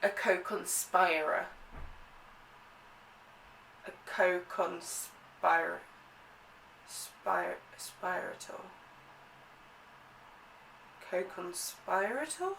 a co-conspirer. A co-conspirator. Co-conspirator?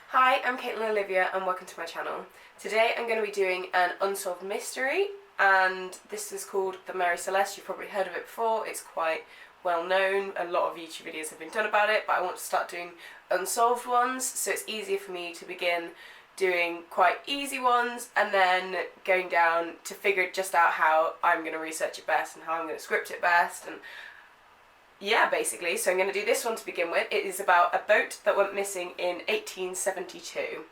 Hi, I'm Caitlin Olivia and welcome to my channel. Today I'm going to be doing an unsolved mystery, and this is called the Mary Celeste. You've probably heard of it before. It's quite well known. A lot of YouTube videos have been done about it, but I want to start doing unsolved ones so it's easier for me to begin doing quite easy ones and then going down to figure just out how I'm going to research it best and how I'm going to script it best, and yeah, basically. So I'm going to do this one to begin with. It is about a boat that went missing in 1872.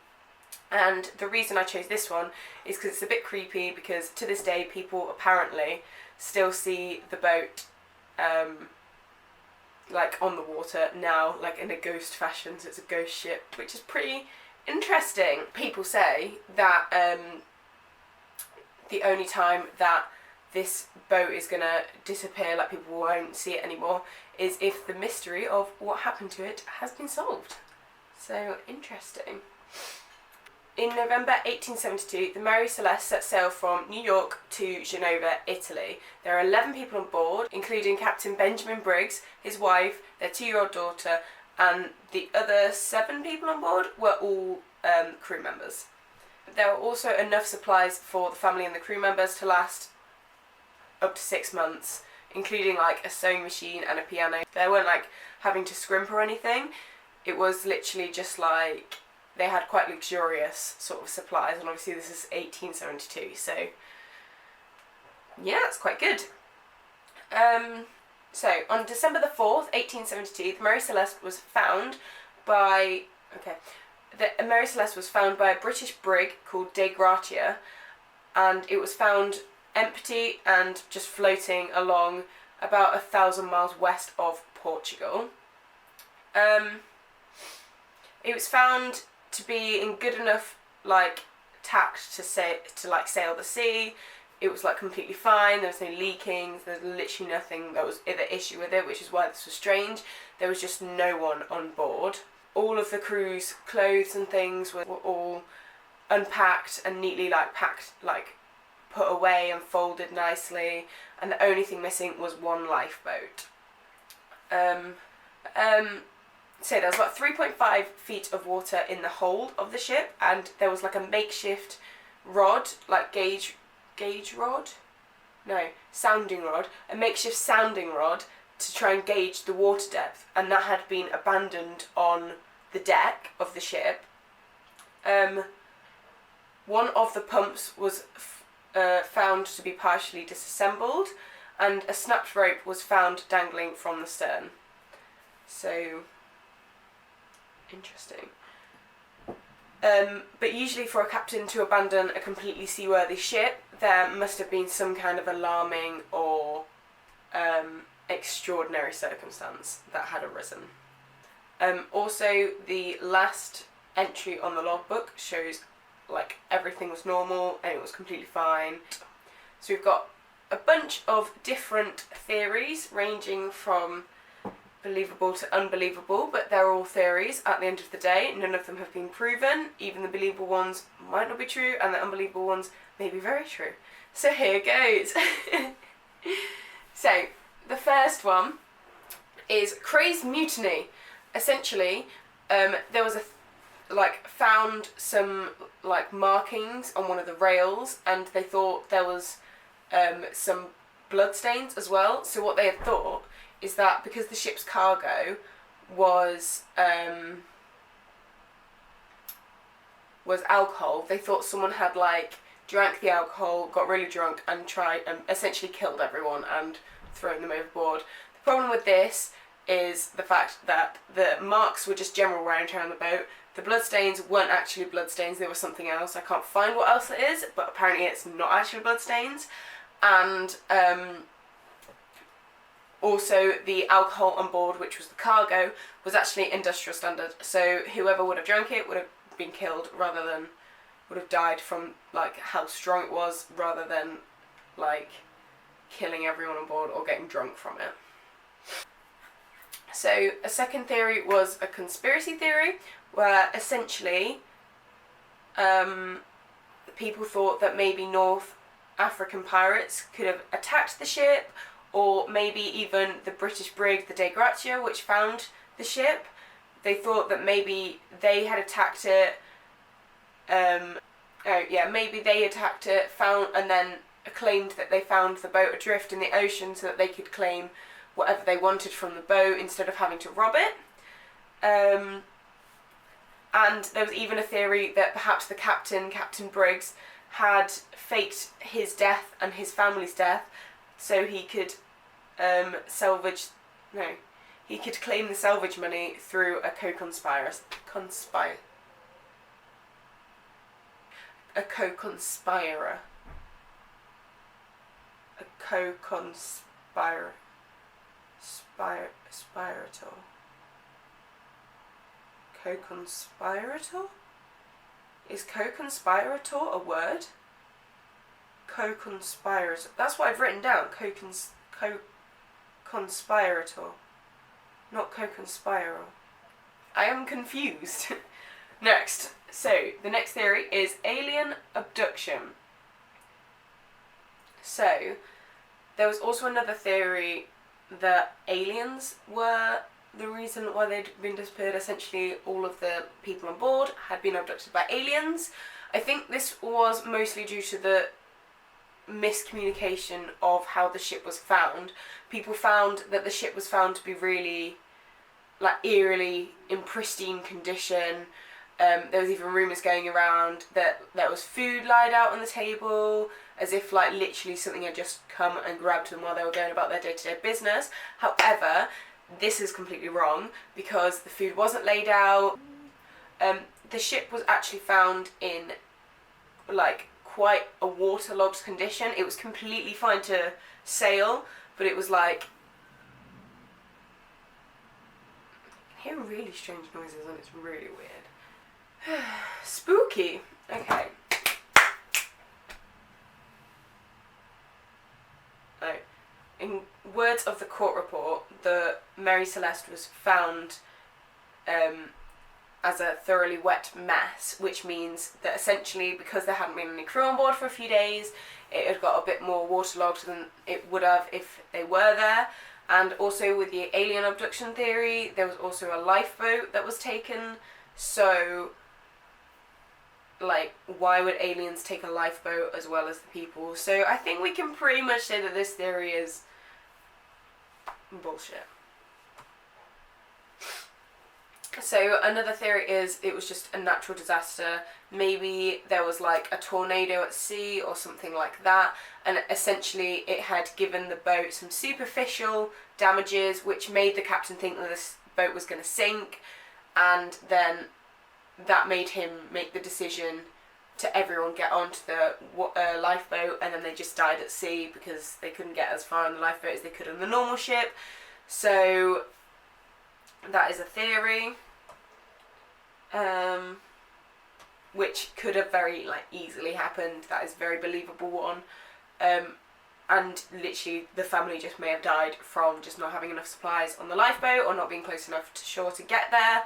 And the reason I chose this one is because it's a bit creepy, because to this day people apparently still see the boat like on the water now, like in a ghost fashion, so it's a ghost ship, which is pretty interesting. People say that the only time that this boat is gonna disappear, like people won't see it anymore, is if the mystery of what happened to it has been solved. So interesting. In November 1872, the Mary Celeste set sail from New York to Genova, Italy. There are 11 people on board, including Captain Benjamin Briggs, his wife, their 2-year-old daughter, and the other 7 people on board were all crew members. There were also enough supplies for the family and the crew members to last up to 6 months, including like a sewing machine and a piano. They weren't like having to scrimp or anything. It was literally just like they had quite luxurious sort of supplies, and obviously this is 1872, so yeah, it's quite good. So on December the 4th, 1872, the Mary Celeste was found by the Mary Celeste was found by a British brig called De Gratia, and it was found empty and just floating along about 1,000 miles west of Portugal. It was found to be in good enough like tact to sail the sea. It was like completely fine. There was no leaking. There's literally nothing that was the issue with it, which is why this was strange. There was just no one on board. All of the crew's clothes and things were all unpacked and neatly packed, put away and folded nicely, and the only thing missing was one lifeboat. So there was about 3.5 feet of water in the hold of the ship, and there was like a makeshift rod, like sounding rod, a makeshift sounding rod to try and gauge the water depth, and that had been abandoned on the deck of the ship. One of the pumps was found to be partially disassembled, and a snapped rope was found dangling from the stern. So interesting. But usually for a captain to abandon a completely seaworthy ship, there must have been some kind of alarming or extraordinary circumstance that had arisen. Also, the last entry on the logbook shows like everything was normal and it was completely fine. So we've got a bunch of different theories ranging from believable to unbelievable, but they're all theories at the end of the day. None of them have been proven. Even the believable ones might not be true, and the unbelievable ones may be very true. So here goes. So the first one is crazed mutiny. Essentially, there was found some markings on one of the rails, and they thought there was some blood stains as well. So what they had thought is that because the ship's cargo was alcohol, they thought someone had drank the alcohol, got really drunk, and tried and essentially killed everyone and thrown them overboard. The problem with this is the fact that the marks were just general wear and tear on the boat. The bloodstains weren't actually bloodstains, they were something else. I can't find what else it is, but apparently it's not actually bloodstains. And also the alcohol on board, which was the cargo, was actually industrial standard. So whoever would have drank it would have been killed would have died from how strong it was, rather than killing everyone on board or getting drunk from it. So a second theory was a conspiracy theory, where essentially people thought that maybe North African pirates could have attacked the ship, or maybe even the British brig, the De Gratia, which found the ship. They thought that maybe they had attacked it. Maybe they attacked it, and then claimed that they found the boat adrift in the ocean so that they could claim whatever they wanted from the boat instead of having to rob it. And there was even a theory that perhaps the Captain Briggs, had faked his death and his family's death so he could he could claim the salvage money through a co-conspirator. Co-conspirator? Is co-conspirator a word? Co-conspirator. That's what I've written down. Co-conspirator. Not co-conspirer. I am confused. Next. So, the next theory is alien abduction. So, there was also another theory that aliens were the reason why they'd been disappeared. Essentially, all of the people on board had been abducted by aliens. I think this was mostly due to the miscommunication of how the ship was found. People found that the ship was found to be really, eerily in pristine condition. There was even rumours going around that there was food laid out on the table, as if literally something had just come and grabbed them while they were going about their day-to-day business. However, this is completely wrong, because the food wasn't laid out. The ship was actually found in quite a waterlogged condition. It was completely fine to sail, but it was I hear really strange noises and it's really weird. Spooky. Okay. In words of the court report, the Mary Celeste was found as a thoroughly wet mess, which means that essentially, because there hadn't been any crew on board for a few days, it had got a bit more waterlogged than it would have if they were there. And also with the alien abduction theory, there was also a lifeboat that was taken. So, why would aliens take a lifeboat as well as the people? So I think we can pretty much say that this theory is bullshit. So another theory is it was just a natural disaster. Maybe there was a tornado at sea or something like that, and essentially it had given the boat some superficial damages, which made the captain think that this boat was going to sink, and then that made him make the decision to everyone get onto the lifeboat, and then they just died at sea because they couldn't get as far on the lifeboat as they could on the normal ship. So that is a theory, which could have very easily happened. That is a very believable one, and literally the family just may have died from just not having enough supplies on the lifeboat, or not being close enough to shore to get there.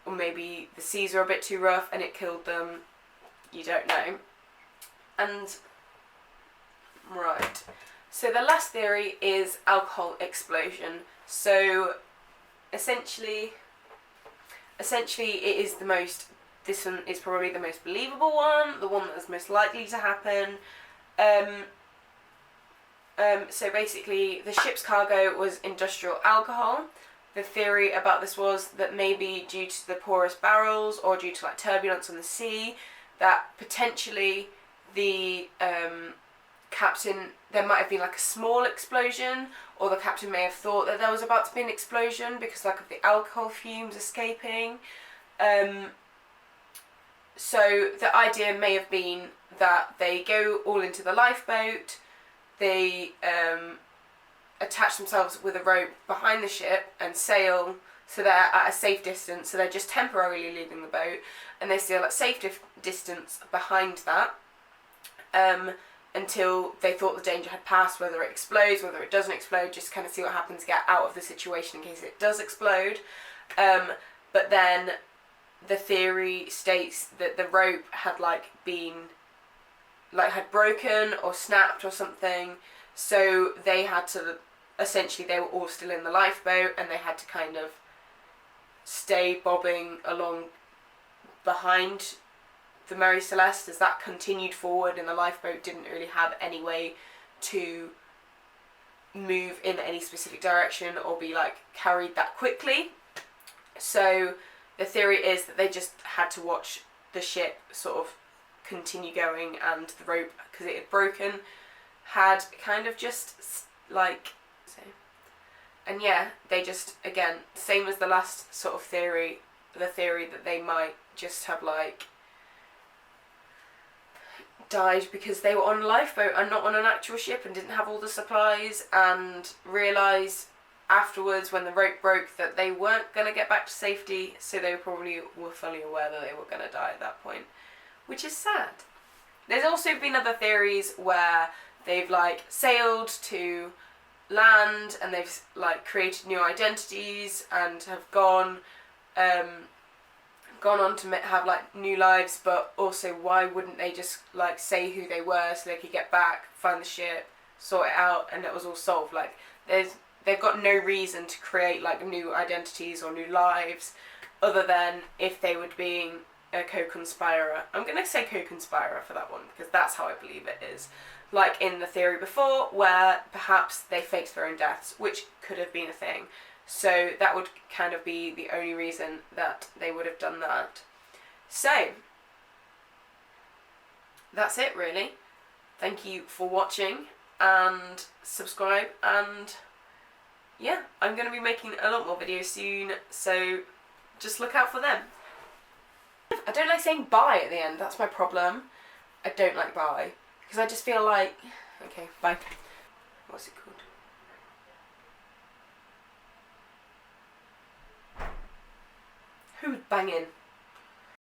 Or maybe the seas were a bit too rough and it killed them. You don't know. And, right. So the last theory is alcohol explosion. So, essentially it is this one is probably the most believable one, the one that's most likely to happen. So basically, the ship's cargo was industrial alcohol. The theory about this was that maybe due to the porous barrels or due to turbulence on the sea, that potentially the captain, there might have been a small explosion, or the captain may have thought that there was about to be an explosion because of the alcohol fumes escaping. So the idea may have been that they go all into the lifeboat, they attach themselves with a rope behind the ship and sail, so they're at a safe distance, so they're just temporarily leaving the boat, and they sail at safe distance behind that until they thought the danger had passed, whether it explodes, whether it doesn't explode, just kind of see what happens, get out of the situation in case it does explode. But then the theory states that the rope had like been, like had broken or snapped or something, so they had to, essentially they were all still in the lifeboat and they had to kind of stay bobbing along behind the Mary Celeste as that continued forward, and the lifeboat didn't really have any way to move in any specific direction or be like carried that quickly. So the theory is that they just had to watch the ship sort of continue going, and the rope, because it had broken, had kind of just like, so, and yeah, they just, again, same as the last sort of theory, the theory that they might just have like died because they were on a lifeboat and not on an actual ship and didn't have all the supplies, and realise afterwards when the rope broke that they weren't going to get back to safety, so they probably were fully aware that they were going to die at that point, which is sad. There's also been other theories where they've like sailed to land and they've like created new identities and have gone on to have like new lives, but also why wouldn't they just like say who they were so they could get back, find the ship, sort it out, and it was all solved. Like they've got no reason to create like new identities or new lives other than if they were being a co-conspirer. I'm going to say co-conspirer for that one because that's how I believe it is. Like in the theory before where perhaps they faked their own deaths, which could have been a thing. So that would kind of be the only reason that they would have done that. So that's it really. Thank you for watching and subscribe, and yeah, I'm going to be making a lot more videos soon, so just look out for them. I don't like saying bye at the end, that's my problem. I don't like bye, because I just feel like, okay, bye. What's it called? Who's banging?